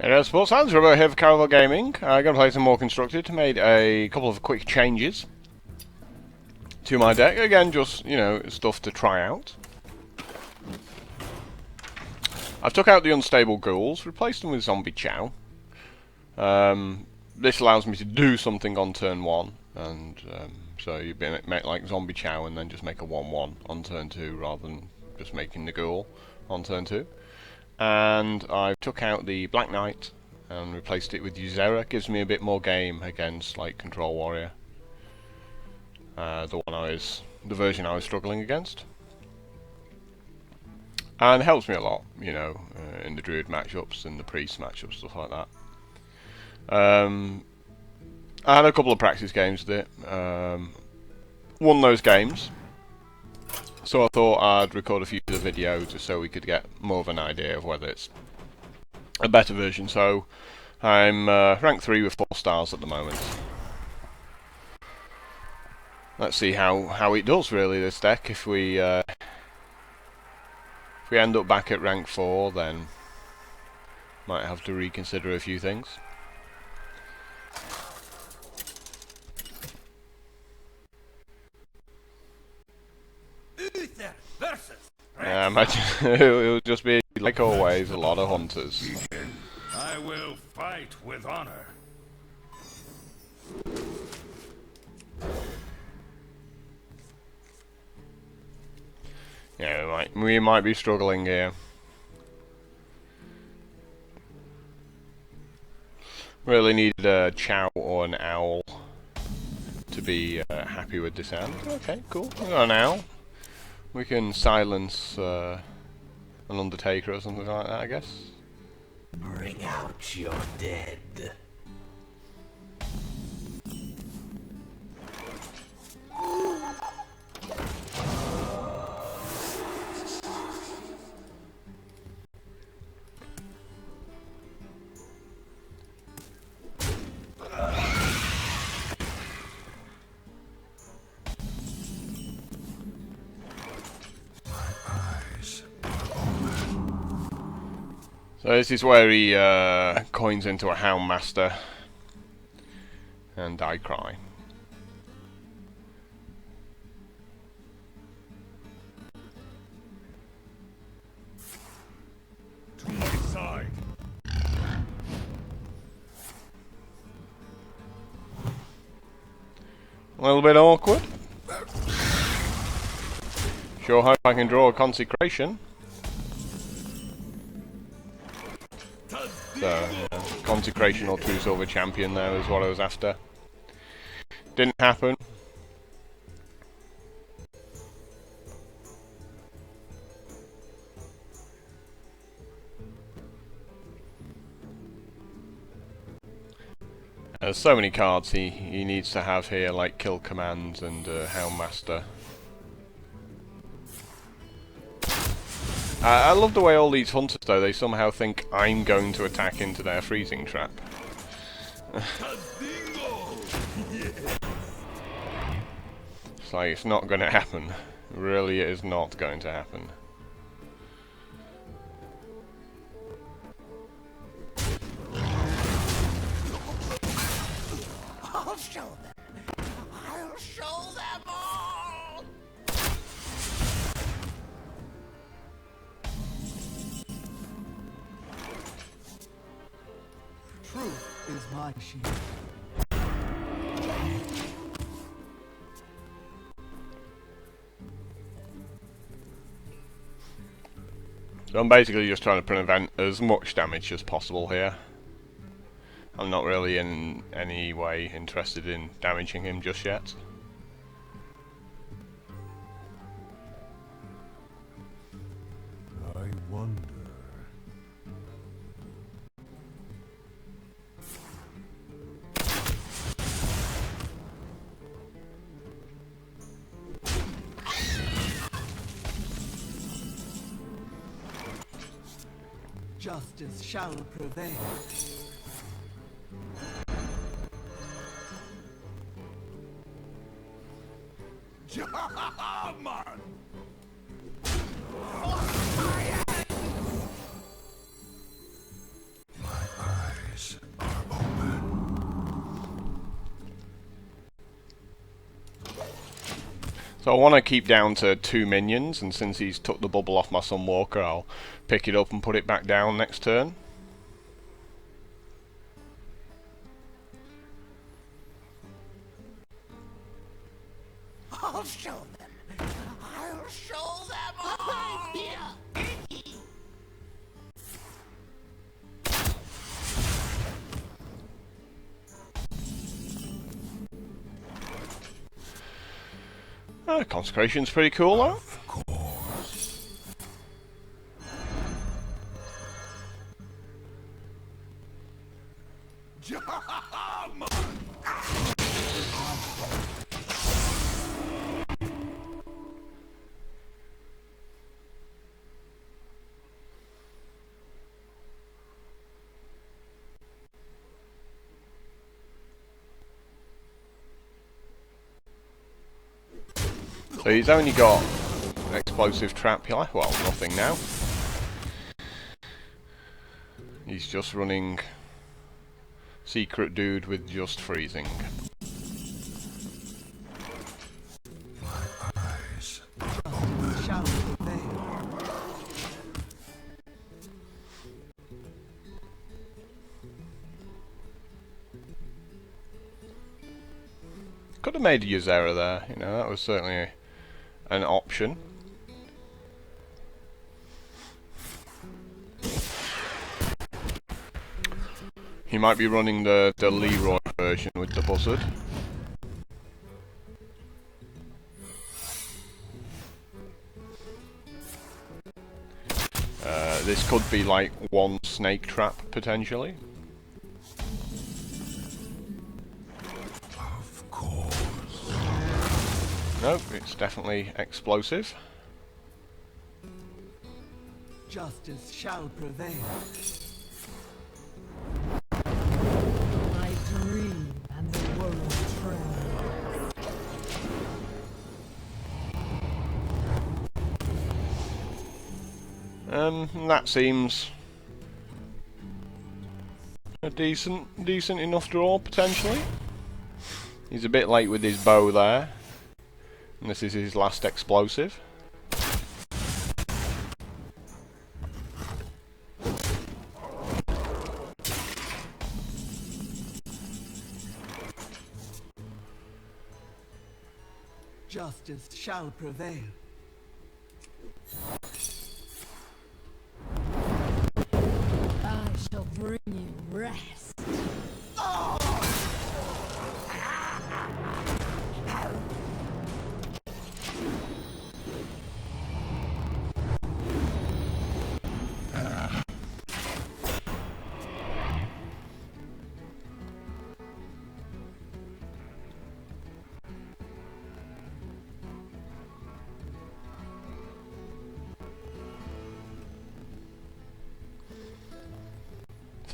Hey, Sports fans, Ribbo here for Caravel Gaming. I'm going to play some more Constructed. Made a couple of quick changes to my deck. Again, just, you know, stuff to try out. I've took out the unstable ghouls, replaced them with zombie chow. This allows me to do something on turn 1, and so you make like zombie chow and then just make a 1/1 on turn 2 rather than just making the ghoul on turn 2. And I've took out the Black Knight and replaced it with Uzera. Gives me a bit more game against like Control Warrior. The version I was struggling against, and it helps me a lot, you know, in the Druid matchups and the Priest matchups, stuff like that. I had a couple of practice games with it. Won those games. So I thought I'd record a few of the videos just so we could get more of an idea of whether it's a better version. So I'm rank 3 with 4 stars at the moment. Let's see how it does really, this deck. If we end up back at rank 4, then might have to reconsider a few things. Yeah, imagine it'll just be, like always, a lot of hunters. I will fight with honor. Yeah, we might be struggling here. Really needed a Chow or an Owl to be happy with this hand. Okay, cool. We got an Owl. We can silence an Undertaker or something like that, I guess. Bring out your dead. So this is where he coins into a Houndmaster and I cry. To my side. A little bit awkward. Sure hope I can draw a Consecration. So, yeah, Consecration or 2 Silver Champion there is what I was after. Didn't happen. There's so many cards he needs to have here, like Kill Commands and Houndmaster. I love the way all these hunters, though, they somehow think I'm going to attack into their freezing trap. It's like, it's not going to happen. Really, it is not going to happen. I'll show them. I'll show them all. Truth is my shield. So I'm basically just trying to prevent as much damage as possible here. I'm not really in any way interested in damaging him just yet. I wonder. Justice shall prevail. Man! My So I want to keep down to 2 minions, and since he's took the bubble off my Sunwalker, I'll pick it up and put it back down next turn. I'll show them. I'll show them all. Consecration's pretty cool though. Of course. Jam! So he's only got explosive trap here. Well, nothing now. He's just running secret dude with just freezing. My eyes. Justice shall prevail. Could have made a Ysera there, you know, that was certainly an option. He might be running the Leroy version with the buzzard. This could be like one snake trap potentially. Of course. Nope, it's definitely explosive. Justice shall prevail. I dream and the world trembles. That seems a decent enough draw potentially. He's a bit late with his bow there, and this is his last explosive. Justice shall prevail. I shall bring you rest.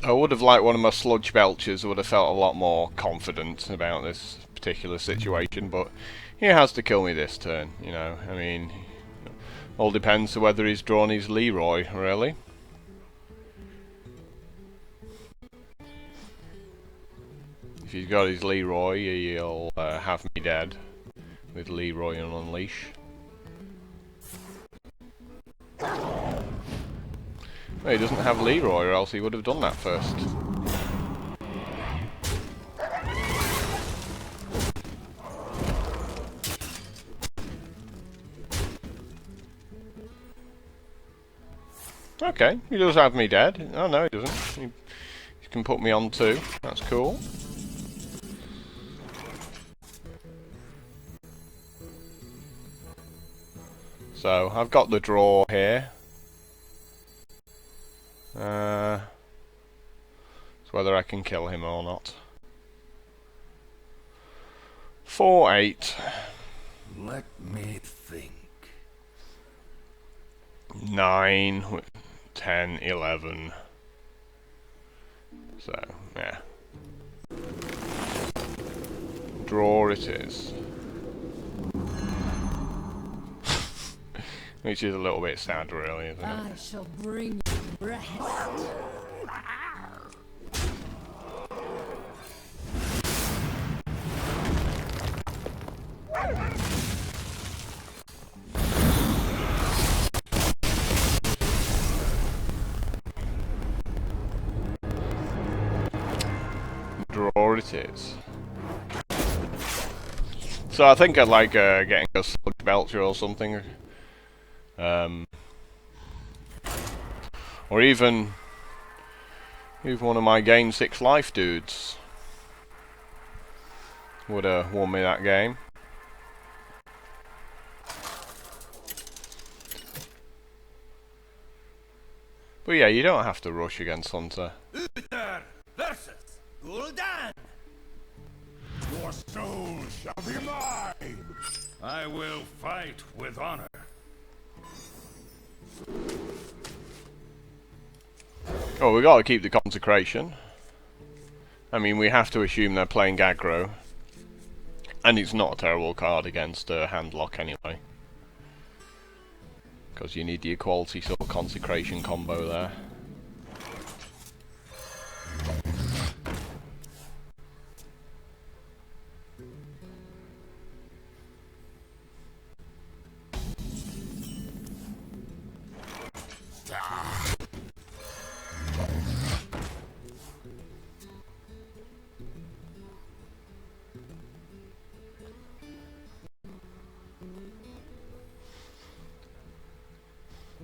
I would have liked one of my sludge belchers. I would have felt a lot more confident about this particular situation, but he has to kill me this turn, you know. I mean, all depends on whether he's drawn his Leroy, really. If he's got his Leroy, he'll have me dead with Leroy and Unleash. Well, he doesn't have Leroy, or else he would have done that first. Okay, he does have me dead. Oh no, he doesn't. He can put me on too. That's cool. So, I've got the draw here. It's whether I can kill him or not. 4-8. Let me think. 9, 10, 11. So, yeah. Draw it is. Which is a little bit sad, really, isn't it? I shall bring you rest. what it is. So I think I'd like getting a slug belcher or something. Or even one of my gain 6 life dudes would have won me that game. But yeah, you don't have to rush against Hunter. Uther versus Gul'dan. Your soul shall be mine! I will fight with honor. Oh, we gotta keep the consecration. I mean, we have to assume they're playing aggro. And it's not a terrible card against Handlock anyway. Because you need the equality sort of consecration combo there.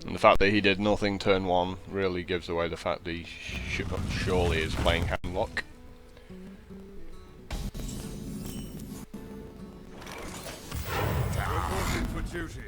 And the fact that he did nothing turn 1 really gives away the fact that he surely is playing Handlock. Reporting for duty.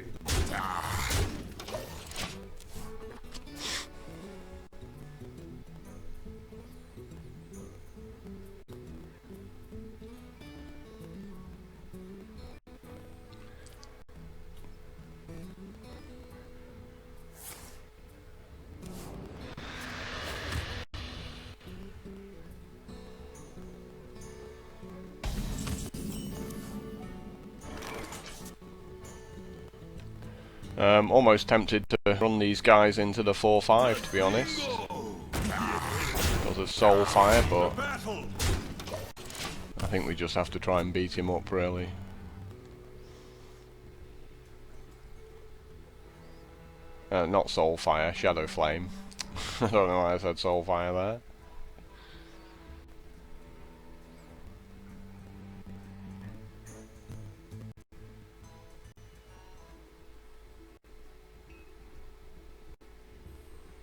Almost tempted to run these guys into the 4-5 to be honest. Because of Soul Fire, but I think we just have to try and beat him up really. Not Soul Fire, Shadow Flame. I don't know why I said Soul Fire there.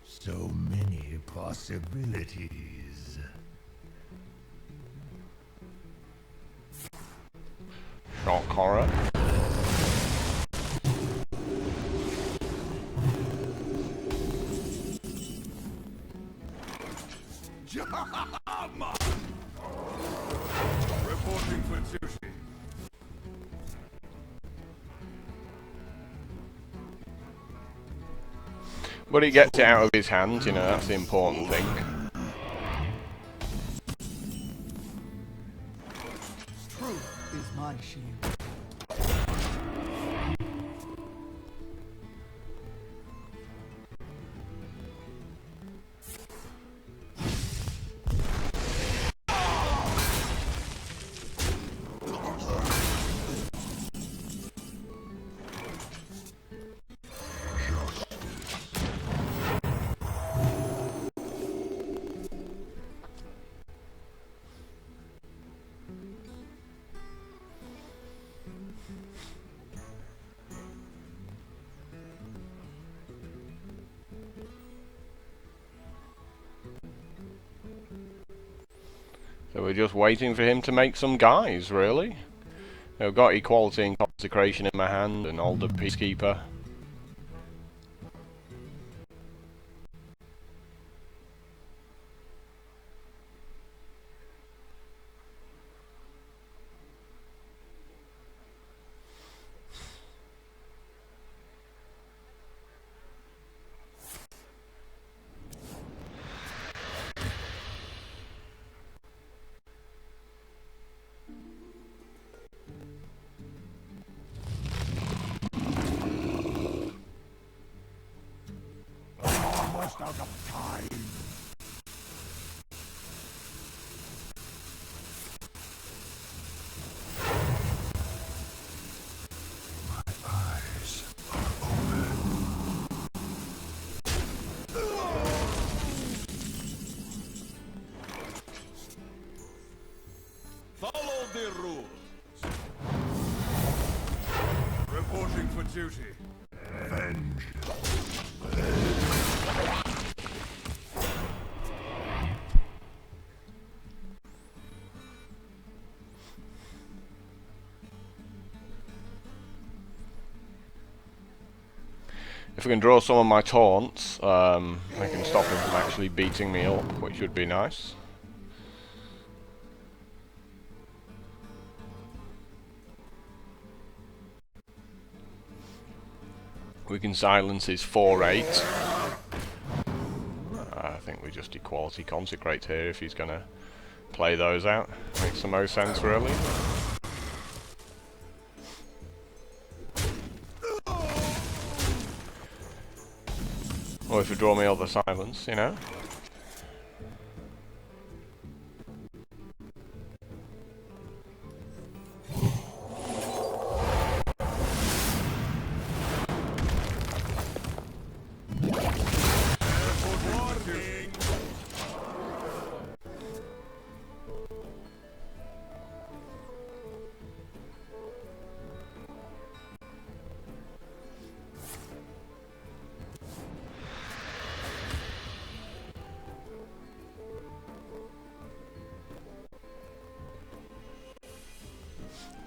So many possibilities. Shock Horror. Reporting for duty. But he gets it out of his hand, you know, that's the important thing. Truth is my shield. So we're just waiting for him to make some guys, really. I've got Equality and Consecration in my hand, and Older Peacekeeper. Almost out of time. My eyes are open. If we can draw some of my taunts, I can stop him from actually beating me up, which would be nice. We can silence his 4-8. I think we just equality consecrate here if he's gonna play those out. Makes the most sense, really. Or if you draw me other silence, you know.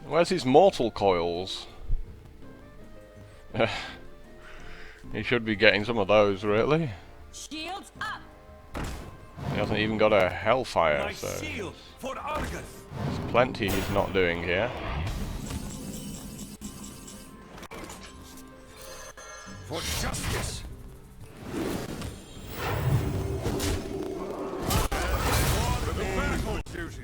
Where's his mortal coils? He should be getting some of those, really. Shields up! He hasn't even got a Hellfire, My so shield for Argus. there's plenty he's not doing here. For justice. For the battle duty.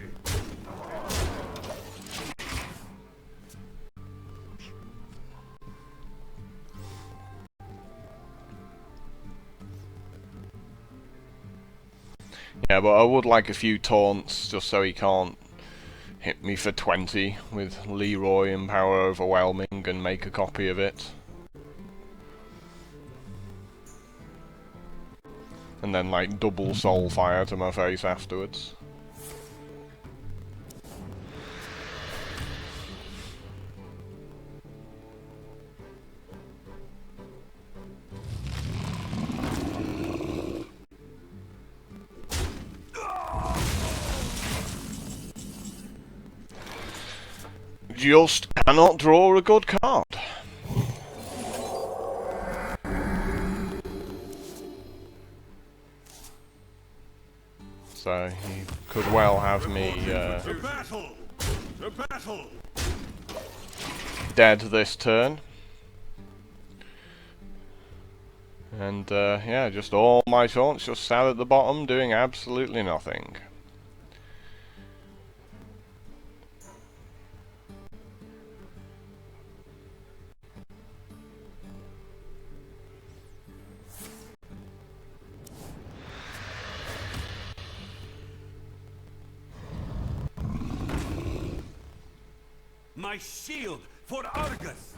Yeah, but I would like a few taunts just so he can't hit me for 20 with Leroy and Power Overwhelming and make a copy of it. And then like double soul fire to my face afterwards. Just cannot draw a good card. So he could well have me To battle. To battle. dead this turn. And yeah, just all my taunts just sat at the bottom doing absolutely nothing. My shield for Argus.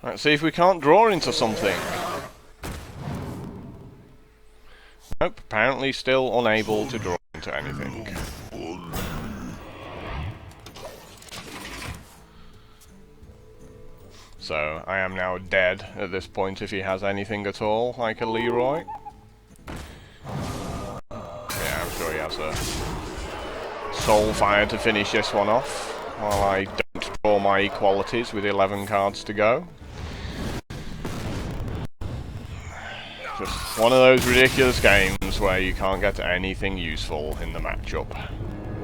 Let's see if we can't draw into something. Nope, apparently still unable to draw into anything. So, I am now dead at this point if he has anything at all, like a Leroy. Yeah, I'm sure he has a Soul Fire to finish this one off, while I don't draw my equalities with 11 cards to go. Just one of those ridiculous games where you can't get anything useful in the matchup.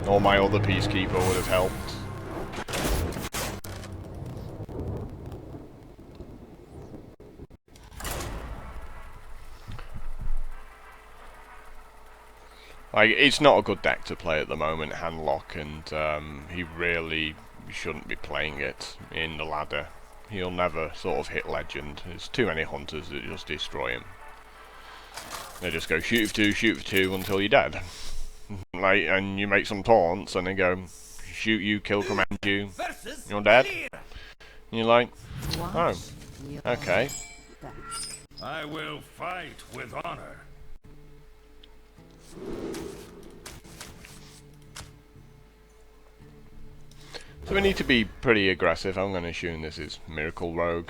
Or my other Peacekeeper would have helped. Like, it's not a good deck to play at the moment, Handlock, and he really shouldn't be playing it in the ladder. He'll never sort of hit Legend. There's too many hunters that just destroy him. They just go shoot for two until you're dead. Like, and you make some taunts and they go shoot you, kill command you, you're dead. And you're like, oh, okay. I will fight with honor. So we need to be pretty aggressive. I'm going to assume this is Miracle Rogue.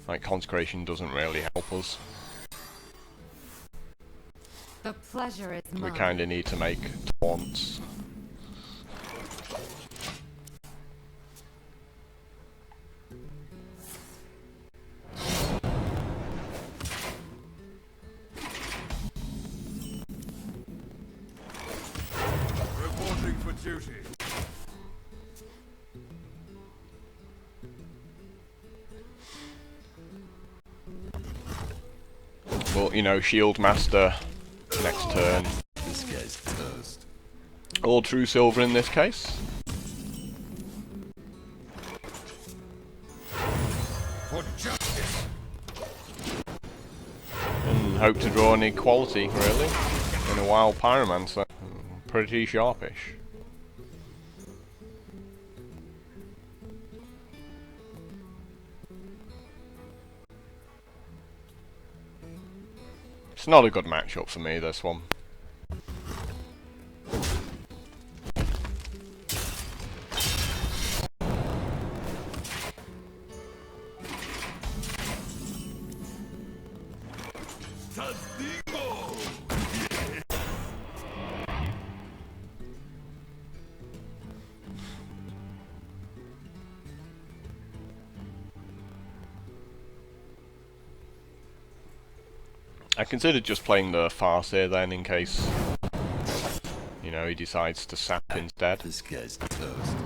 Like, Consecration doesn't really help us. The pleasure is We mine. kind of need to make taunts. But, you know, Shield Master next turn. This guy's toast. All true silver in this case. For justice. And hope to draw an equality, really, in a wild pyromancer. Pretty sharpish. It's not a good matchup for me, this one. I considered just playing the Farseer then, in case, you know, he decides to sap instead. This guy's toast.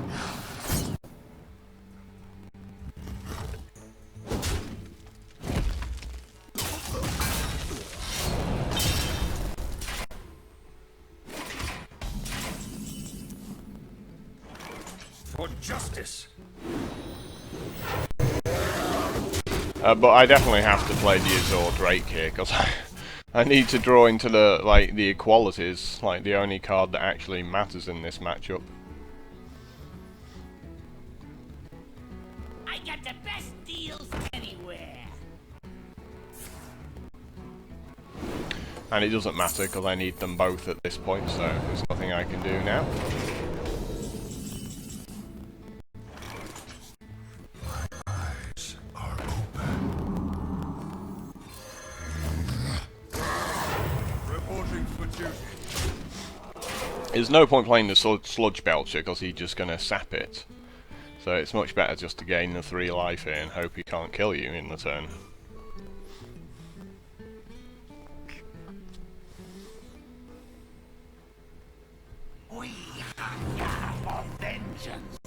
For justice. But I definitely have to play the Azor Drake here, because I need to draw into the, like, the equalities, like the only card that actually matters in this matchup. I got the best deals anywhere. And it doesn't matter, because I need them both at this point, so there's nothing I can do now. Eyes are open. Reporting for duty. There's no point playing the Sludge Belcher, because he's just going to sap it. So it's much better just to gain the 3 life here and hope he can't kill you in the turn. We hunger for vengeance.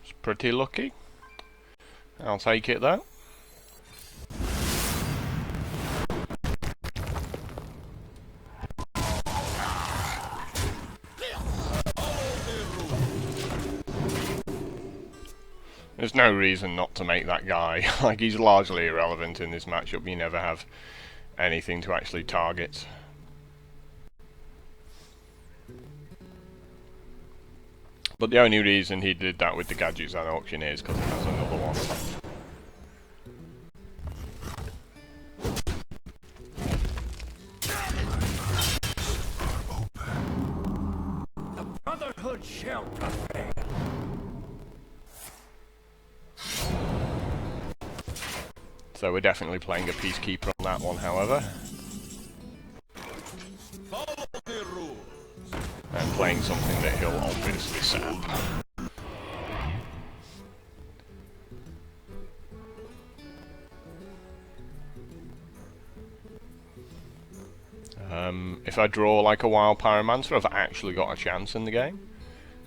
It's pretty lucky. I'll take it though. There's no reason not to make that guy. Like, he's largely irrelevant in this matchup. You never have anything to actually target. But the only reason he did that with the gadgets and auctioneers is because he has another one. Brotherhood shall prevail. So we're definitely playing a Peacekeeper on that one, however. Follow the rules. And playing something that he'll obviously sap. If I draw like a Wild Pyromancer, I've actually got a chance in the game.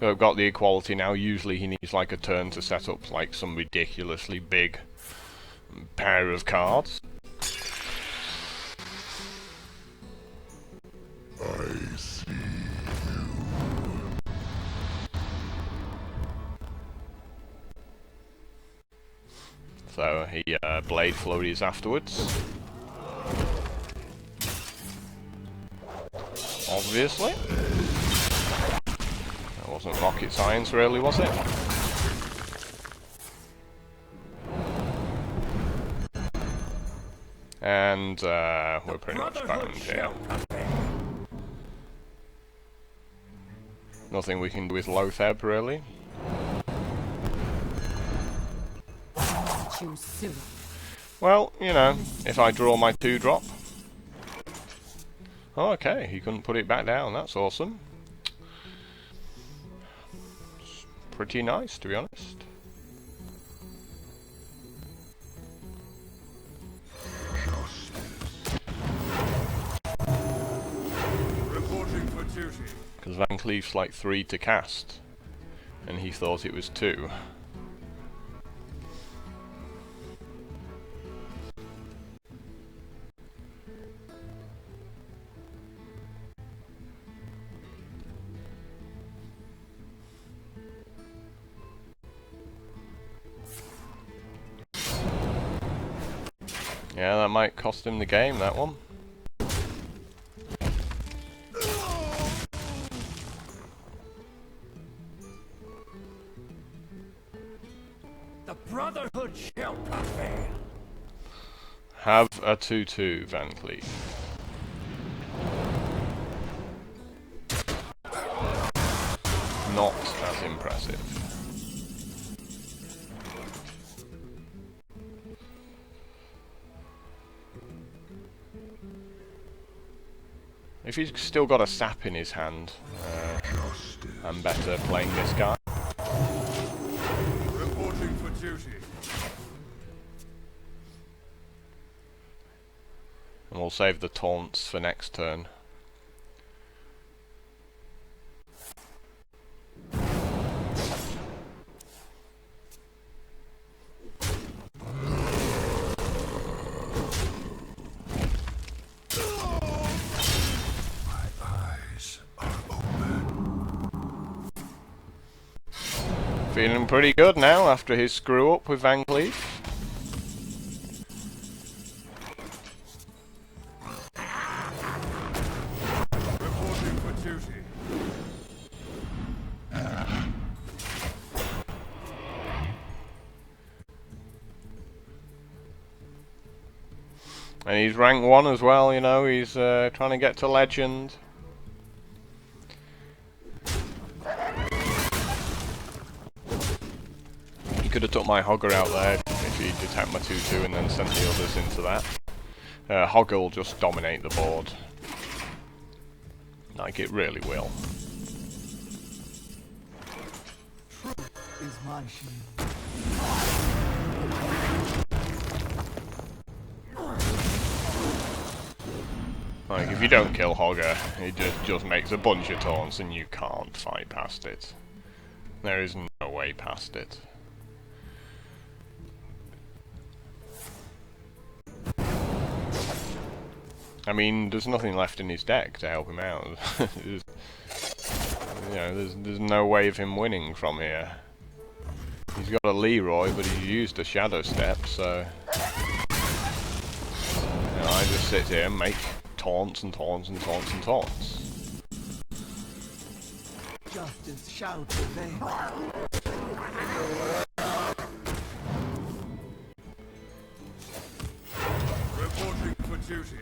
So I've got the equality now. Usually he needs like a turn to set up like some ridiculously big pair of cards. I see. So he Blade Flurries afterwards. Obviously. That wasn't rocket science really, was it? And we're pretty much bound here. Nothing we can do with Lotheb really. Choose soon. Well, you know, if I draw my 2-drop. Oh, okay, he couldn't put it back down. That's awesome. It's pretty nice, to be honest. Reporting for duty. Because Van Cleef's like 3 to cast, and he thought it was 2. Yeah, that might cost him the game, that one. The Brotherhood shall prevail. Have a 2-2, Van Cleef. Not as impressive. If he's still got a sap in his hand, I'm better playing this guy. Reporting for duty. And we'll save the taunts for next turn. Feeling pretty good now after his screw up with Van Cleef. Reporting for duty. And he's rank 1 as well, you know, he's trying to get to legend. He could have took my Hogger out there if he'd attacked my 2-2 and then sent the others into that. Hogger will just dominate the board. Like it really will. Truth is my shield. Like if you don't kill Hogger, he just makes a bunch of taunts and you can't fight past it. There is no way past it. I mean, there's nothing left in his deck to help him out. You know, there's no way of him winning from here. He's got a Leroy, but he's used a Shadow Step, so you know, I just sit here and make taunts and taunts and taunts and taunts. Justice shall prevail. Reporting for duty.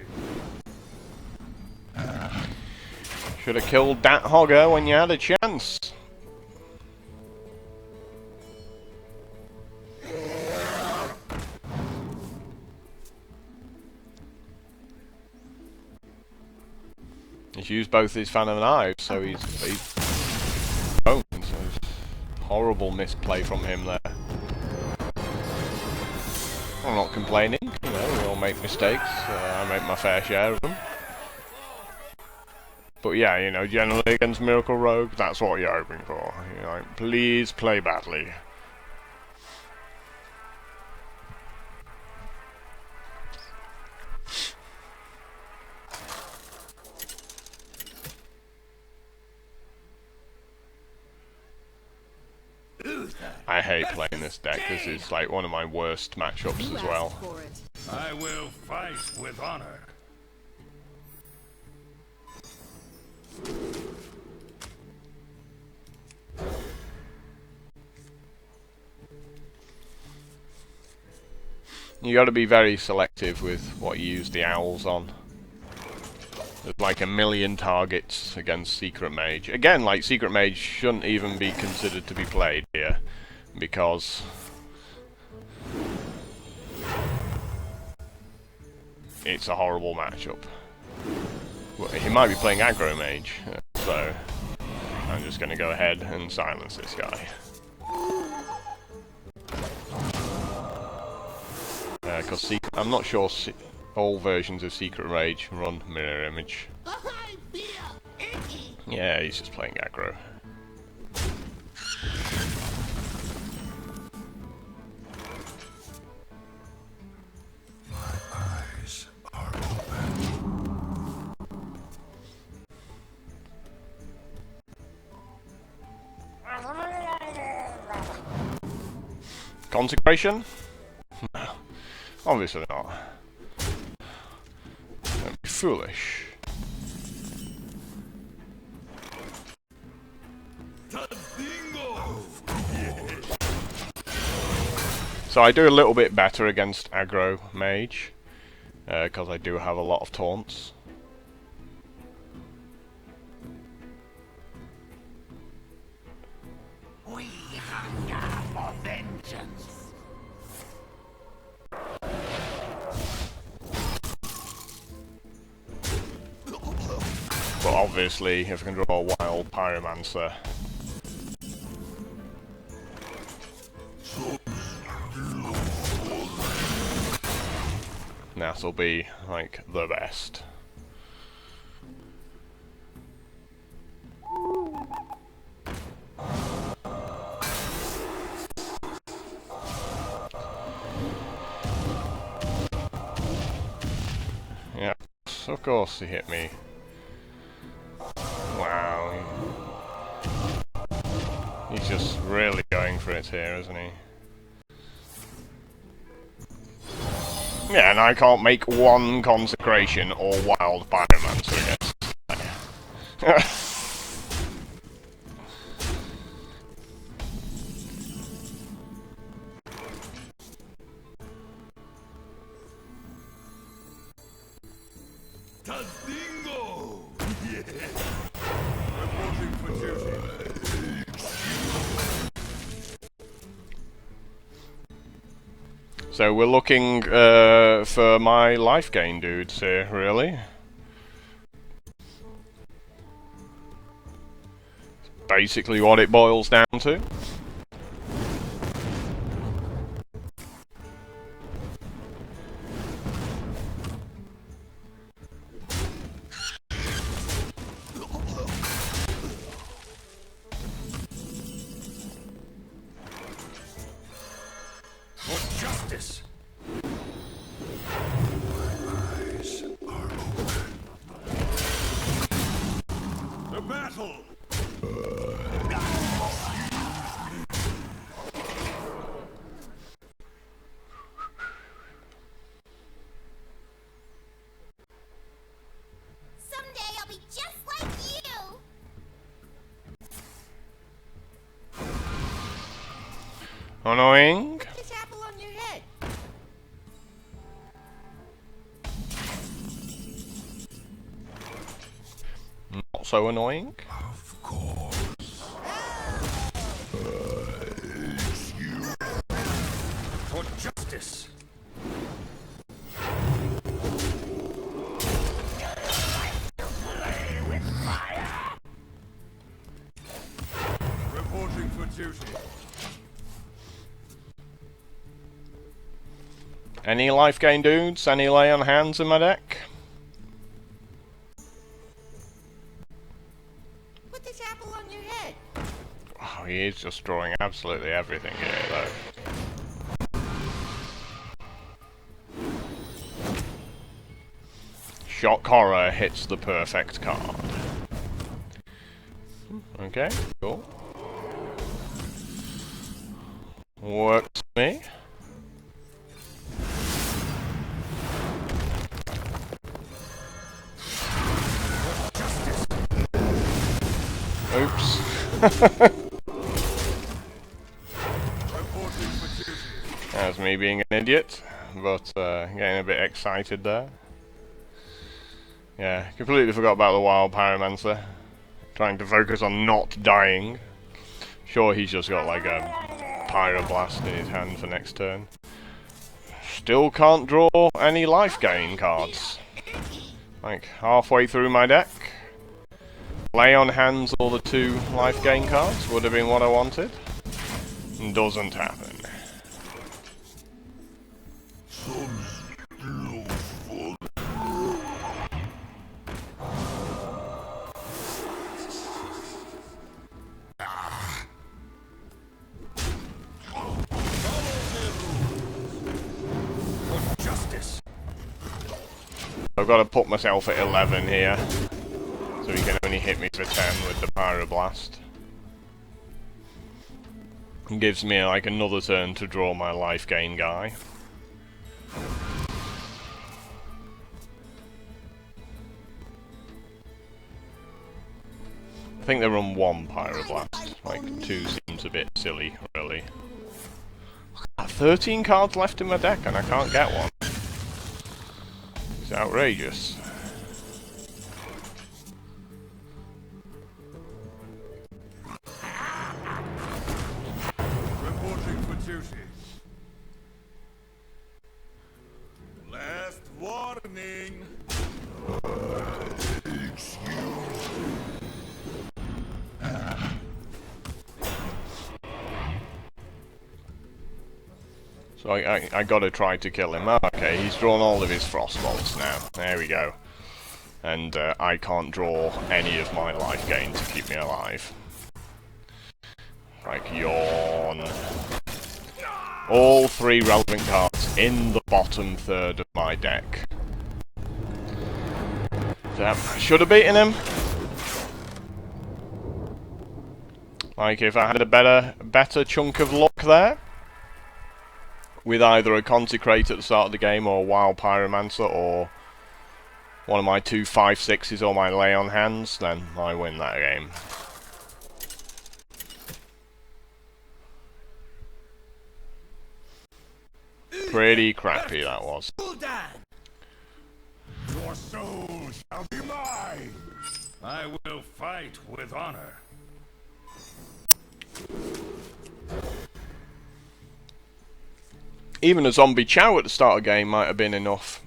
Should have killed that Hogger when you had a chance. He's used both his fan and knives, so he's boned. So it's horrible misplay from him there. I'm not complaining, you know, we all make mistakes. I make my fair share of them. But yeah, you know, generally against Miracle Rogue, that's what you're hoping for. You're like, please play badly. I hate playing this deck. This is like one of my worst matchups as well. I will fight with honor. You got to be very selective with what you use the owls on. There's like a million targets against Secret Mage. Again, like Secret Mage shouldn't even be considered to be played here, because it's a horrible matchup. Well, he might be playing Aggro Mage, so I'm just going to go ahead and silence this guy. Because I'm not sure all versions of Secret Rage run mirror image. I feel icky. Yeah, he's just playing aggro. Eyes are open. Consecration? No. Obviously not. That'd be foolish. So I do a little bit better against Aggro Mage, because I do have a lot of taunts. We hunger for vengeance. But obviously, if I can draw a Wild Pyromancer, that'll be, like, the best. Yeah, of course he hit me. Wow. He's just really going for it here, isn't he? Yeah, and I can't make one Consecration or Wild Pyromancer yet. Tazingo! Reporting for duty. So we're looking for my life gain dudes here, really. Basically what it boils down to. For justice! Eyes are open. The battle! Someday I'll be just like you. Annoying. This apple on your head. Not so annoying. Of course. For justice! Reporting for duty. Any life gain dudes? Any lay on hands in my deck? Put this apple on your head. Oh, he is just drawing absolutely everything here, though. Shock Horror hits the perfect card. Okay, cool. Works for me. Oops. Reporting for duty. That's me being an idiot, but getting a bit excited there. Yeah, completely forgot about the Wild Pyromancer. Trying to focus on not dying. Sure, he's just got like a Pyroblast in his hand for next turn. still can't draw any life gain cards. Like, halfway through my deck. Lay on hands all the 2 life gain cards would have been what I wanted. Doesn't happen. Justice. I've got to put myself at 11 here, so he can only hit me for 10 with the Pyroblast. It gives me like another turn to draw my life gain guy. I think they run 1 Pyroblast, like 2 seems a bit silly, really. 13 cards left in my deck and I can't get one. It's outrageous. Reporting for duty. Last warning. So I gotta try to kill him. Okay, he's drawn all of his Frost Bolts now. There we go. And I can't draw any of my life gain to keep me alive. Like, yawn. All 3 relevant cards in the bottom third of my deck. Damn, I should have beaten him. Like, if I had a better chunk of luck there, with either a Consecrate at the start of the game, or a Wild Pyromancer, or one of my 2 5/6s, or my Lay on Hands, then I win that game. Pretty crappy that was. Your soul shall be mine. I will fight with honor. Even a Zombie Chow at the start of the game might have been enough.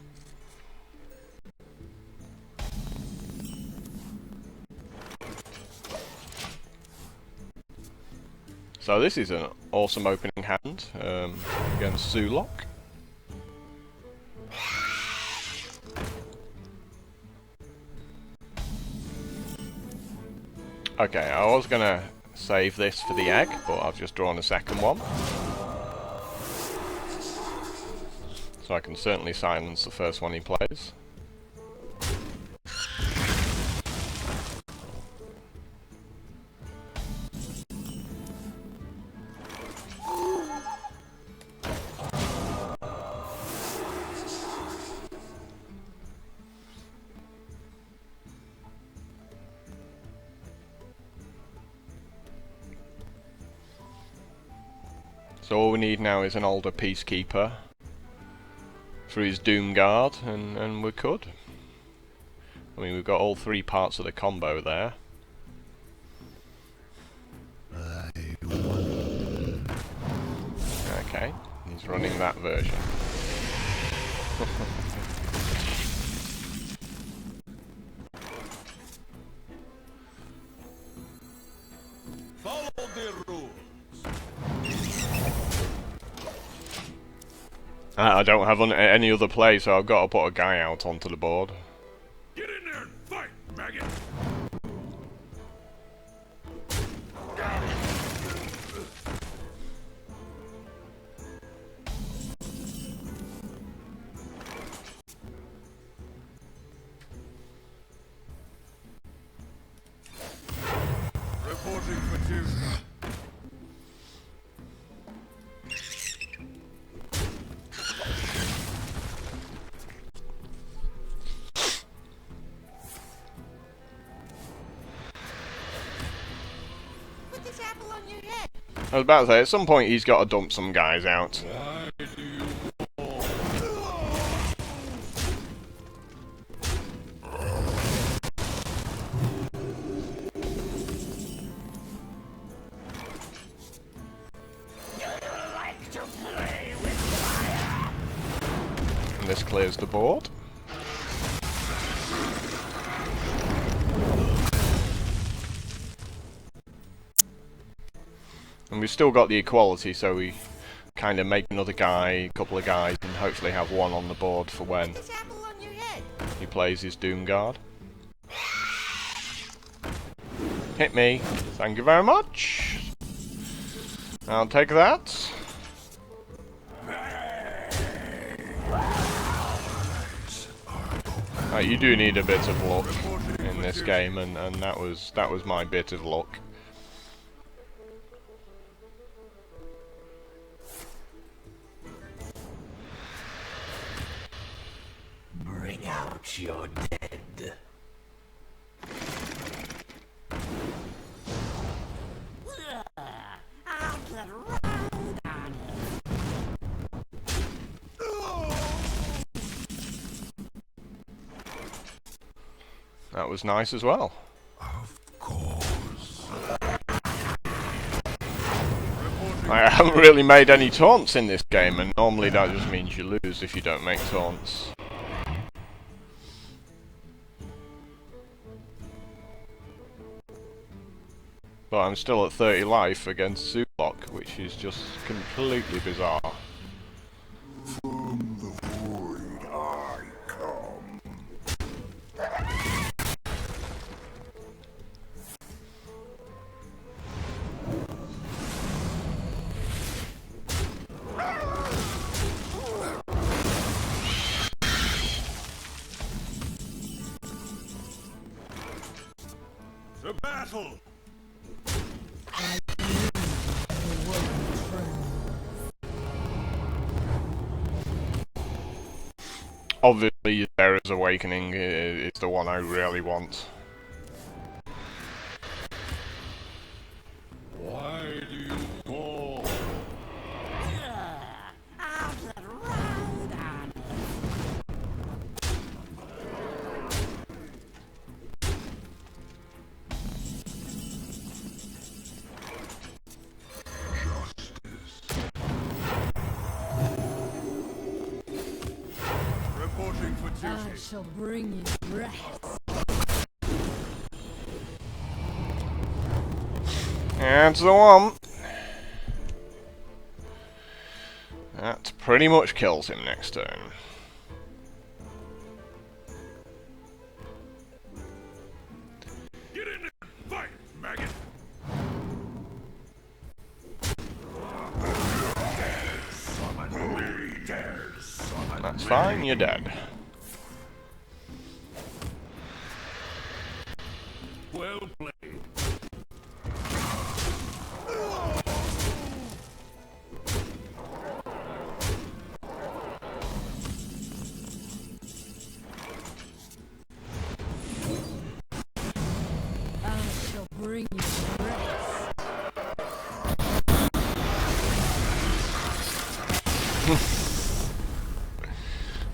So this is an awesome opening hand against Warlock. Okay, I was gonna save this for the egg, but I've just drawn a second one. So I can certainly silence the first one he plays. So all we need now is an older Peacekeeper for his Doom Guard, and we're good. I mean, we've got all 3 parts of the combo there. Okay, he's running that version. Follow the rules. I don't have any other play, so I've got to put a guy out onto the board. Get in there and fight, maggot. Reporting for duty. Put this apple on your head. I was about to say, at some point he's got to dump some guys out. Why do you fall? Do you like to play with fire? this clears the board. And we've still got the equality, so we kind of make another guy, a couple of guys, and hopefully have one on the board for when This apple on your head. he plays his Doom Guard. Hit me. Thank you very much. I'll take that. You do need a bit of luck in this game, and that was my bit of luck. Bring out your dead. I'll get round on That was nice as well. Of course. I haven't really made any taunts in this game, and normally that just means you lose if you don't make taunts. But I'm still at 30 life against Warlock, which is just completely bizarre. From the void I come. To battle! Obviously, Sarah's Awakening is the one I really want. Why do you call? I'll get round on Reporting for I duty. shall bring you rest. That's the one. That pretty much kills him next turn. Get in there! Fight, maggot! That's fine, you're dead. Well played. I shall bring you rest.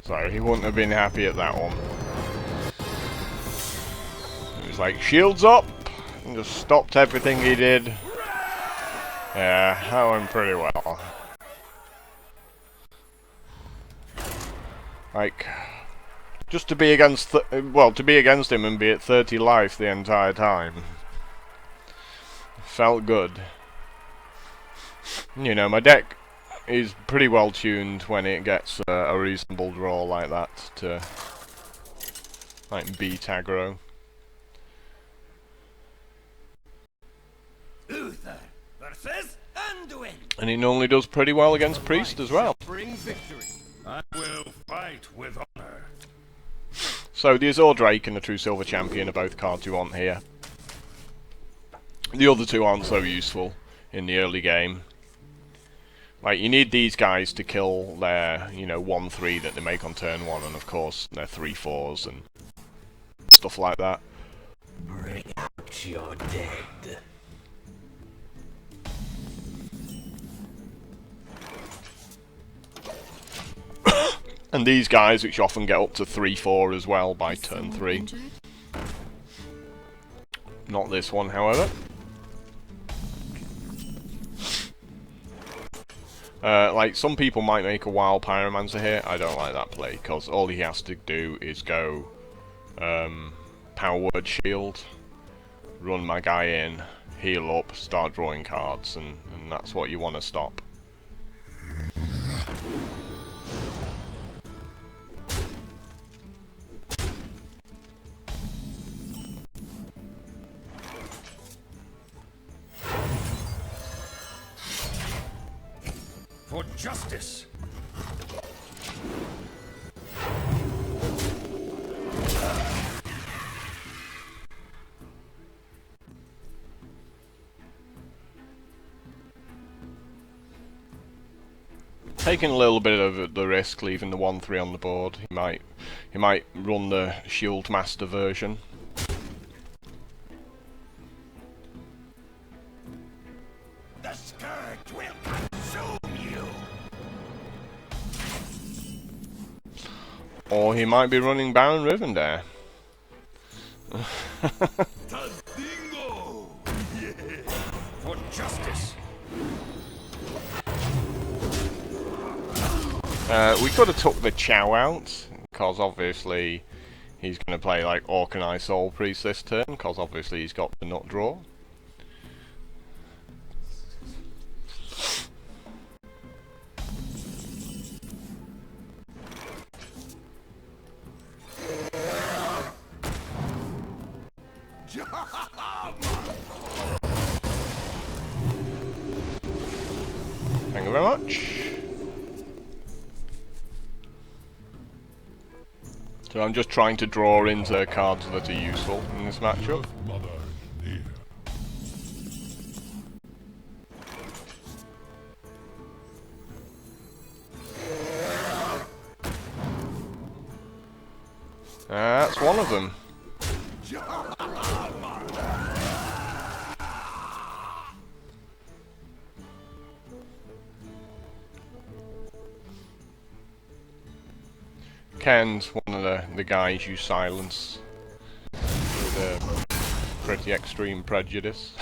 So he wouldn't have been happy at that one. He was like, shields up! And just stopped everything he did. Yeah, that went pretty well. Like, just to be against, to be against him and be at 30 life the entire time. Felt good. You know, my deck is pretty well tuned when it gets a reasonable draw like that to like beat aggro. Uther versus Anduin. And it normally does pretty well against Priest as well. Bring victory. I will fight with honor. So the Azure Drake and the True Silver Champion are both cards you want here. The other two aren't so useful in the early game. Like, you need these guys to kill their, 1/3 that they make on turn 1, and of course their 3/4s and stuff like that. Bring out your dead. And these guys, which often get up to 3/4 as well by turn 3. Not this one, however. Like, some people might make a wild pyromancer here. I don't like that play, because all he has to do is go power word shield, run my guy in, heal up, start drawing cards, and that's what you want to stop. For justice! Taking a little bit of the risk, leaving the 1/3 on the board. He might run the Shield Master version. The scourge will consume you! Or he might be running Baron Rivendare. Dingo! For justice! We could have took the Chow out, because obviously he's going to play like Orkanai Soul Priest this turn, because obviously he's got the nut draw. Thank you very much. So I'm just trying to draw into cards that are useful in this matchup. Mother near. That's one of them. Ken's one of the guys you silence with a pretty extreme prejudice.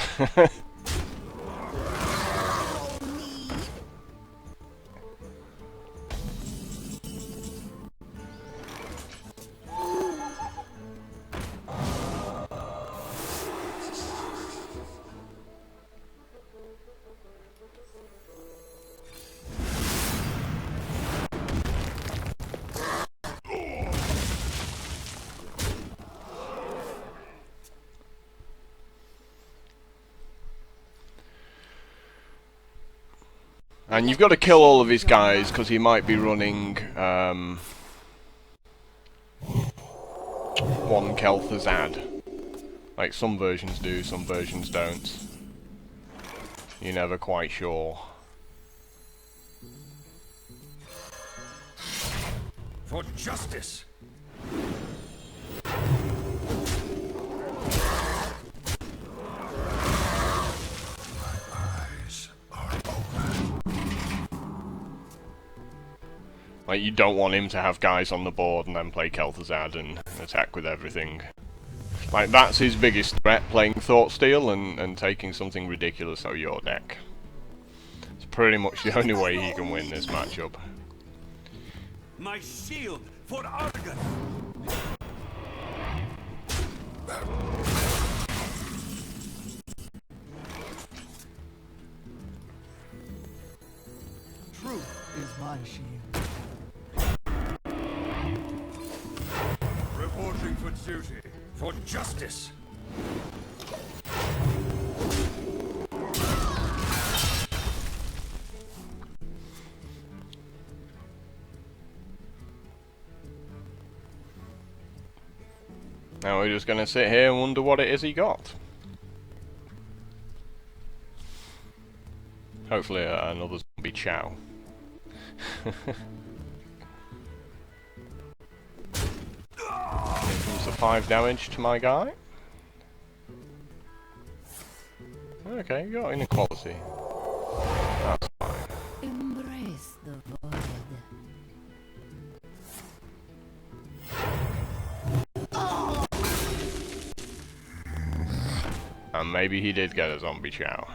And you've got to kill all of his guys, because he might be running one Kel'Thuzad. Like, some versions do, some versions don't. You're never quite sure. For justice! Like, you don't want him to have guys on the board and then play Kel'Thuzad and attack with everything. Like, that's his biggest threat, playing Thoughtsteel and taking something ridiculous out of your deck. It's pretty much the only way he can win this matchup. My shield for Argus! Truth is my shield. Reporting for duty. For justice! Now we're just gonna sit here and wonder what it is he got. Hopefully another zombie chow. Comes the 5 damage to my guy. Okay, you got inequality. That's fine. Embrace the void. And maybe he did get a zombie chow.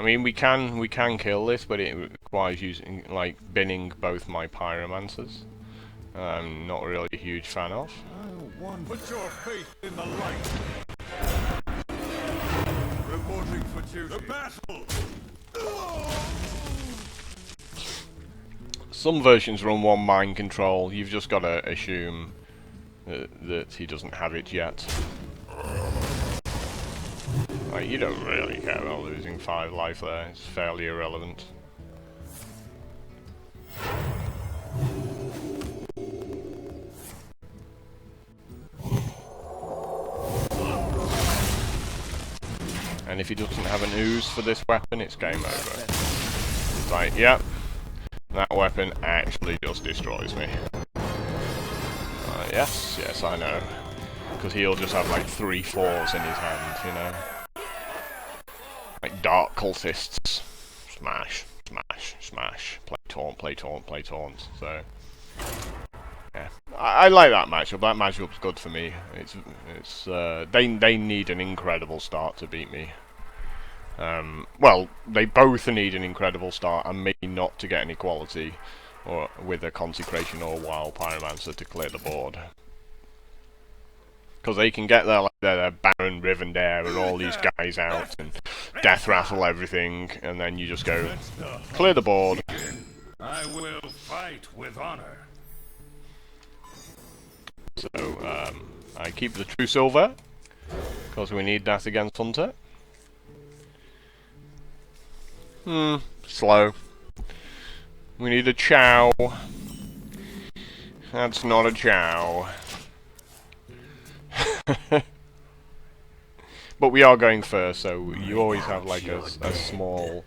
I mean, we can kill this, but it requires using, like, binning both my pyromancers. I'm not really a huge fan of. Put your faith in the light. Reporting for duty. The battle! Some versions run one mind control. You've just got to assume that he doesn't have it yet. Like, you don't really care about losing 5 life there. It's fairly irrelevant. And if he doesn't have an ooze for this weapon, it's game over. It's like, yep, that weapon actually just destroys me. Yes, I know. Because he'll just have like 3 4s in his hand, you know. Like dark cultists. Smash, smash, smash. Play taunt, play taunt, play taunt. So, yeah. I like that matchup. That matchup's good for me. They need an incredible start to beat me. Well, they both need an incredible start and me not to get any quality or with a Consecration or Wild Pyromancer to clear the board. Because they can get their Baron Rivendare and all these guys out and death rattle everything, and then you just go clear the board. I will fight with honor. So I keep the True Silver because we need that against Hunter. Slow. We need a Chow. That's not a Chow. But we are going first, so you always have like a small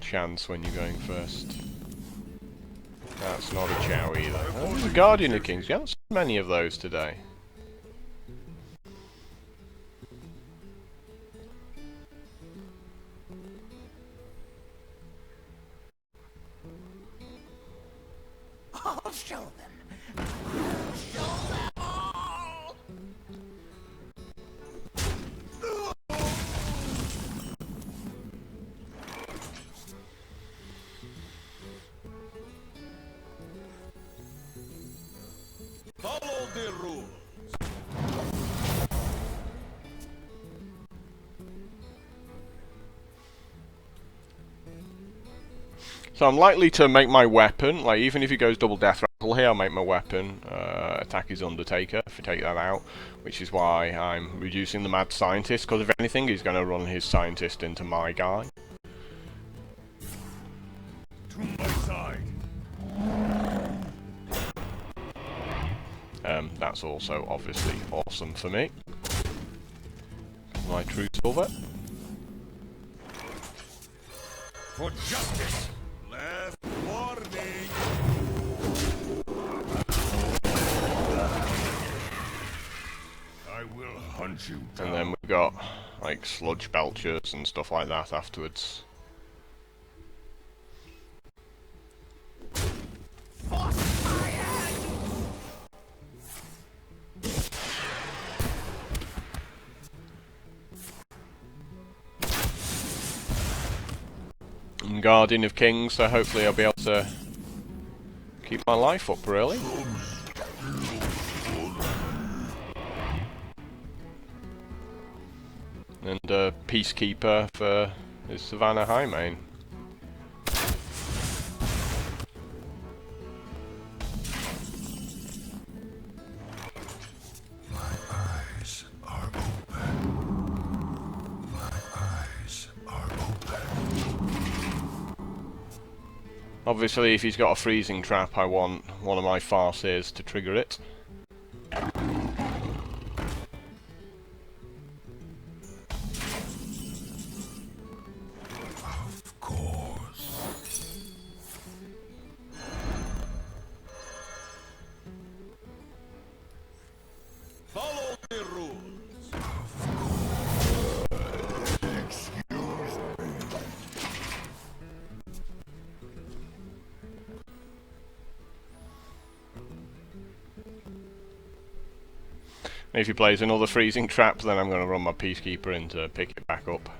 chance when you're going first. That's not a Chow either. Oh, there's a Guardian of Kings. You haven't seen many of those today. I'll show them. I'll show them all. Follow the rules. So I'm likely to make my weapon, like even if he goes double death rattle here, I'll make my weapon attack his Undertaker, if we take that out, which is why I'm reducing the Mad Scientist, because if anything he's going to run his Scientist into my guy. To my side. That's also obviously awesome for me. My True Silver. For justice. Left warning. I will hunt you down. And then we've got like Sludge Belchers and stuff like that afterwards. I'm Guardian of Kings, so hopefully I'll be able to keep my life up really. And Peacekeeper for his Savannah Highmane. Obviously, if he's got a freezing trap, I want one of my Farseers to trigger it. Of course. Follow the rules. If he plays another freezing trap, then I'm going to run my Peacekeeper in to pick it back up.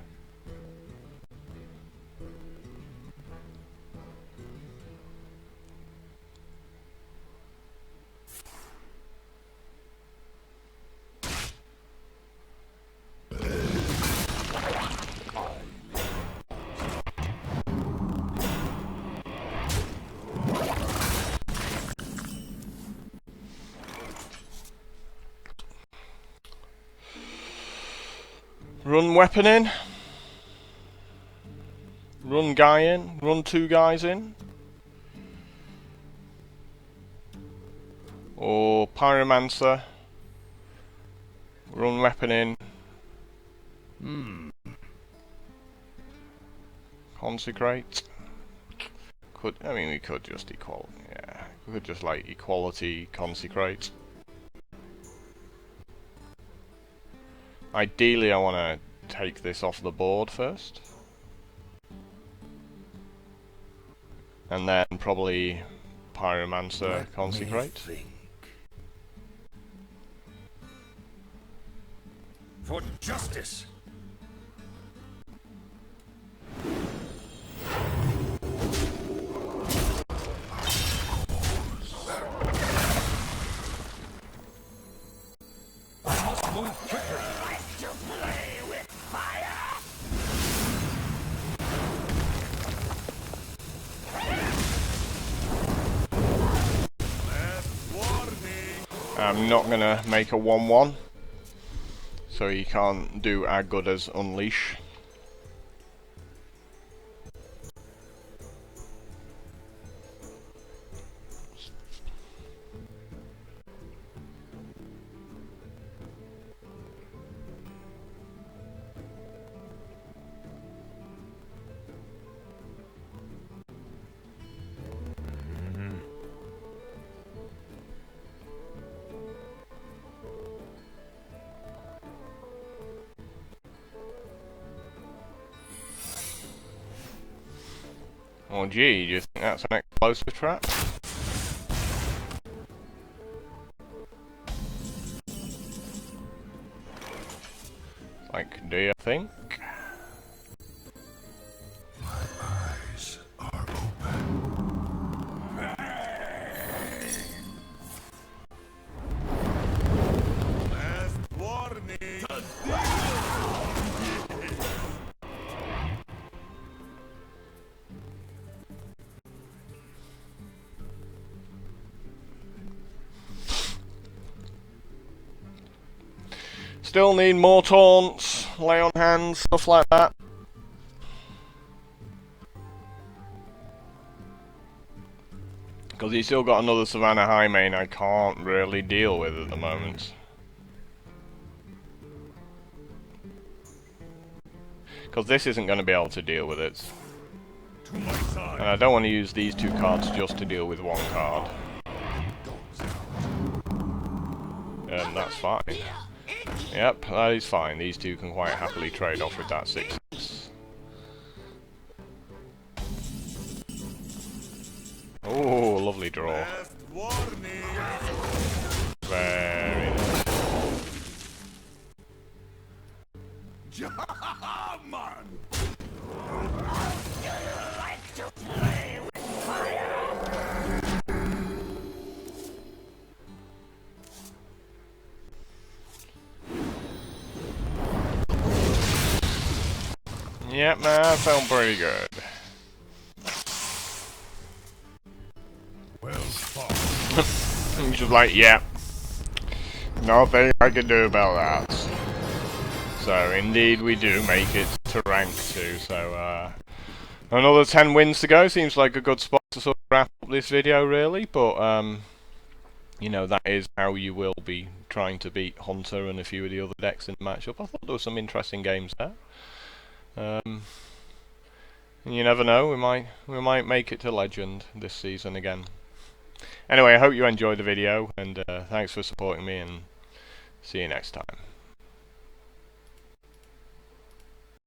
Run weapon in. Run guy in. Run 2 guys in. Or Pyromancer. Run weapon in. Consecrate. We could just we could just like equality consecrate. Ideally I want to take this off the board first. And then probably Pyromancer consecrate. For justice. I must move quickly. Like to play with fire? I'm not gonna make a 1/1, so he can't do as good as Unleash. Oh gee, do you think that's an explosive trap? Like, do you think? My eyes are open. Last warning. Still need more taunts, lay on hands, stuff like that. Because he's still got another Savannah High main I can't really deal with at the moment. Because this isn't going to be able to deal with it. To my side. And I don't want to use these 2 cards just to deal with 1 card. That's fine. Yep, that is fine. These 2 can quite happily trade off with that 6. Oh, lovely draw. Last warning. Very nice. Man. Like to play with fire? Yep, that felt pretty good. Well fought. He's just like, yeah. Nothing I can do about that. So, indeed we do make it to rank 2, so, another 10 wins to go. Seems like a good spot to sort of wrap up this video, really, but, you know, that is how you will be trying to beat Hunter and a few of the other decks in the matchup. I thought there were some interesting games there. You never know, we might make it to Legend this season again. Anyway, I hope you enjoyed the video, and thanks for supporting me, and see you next time.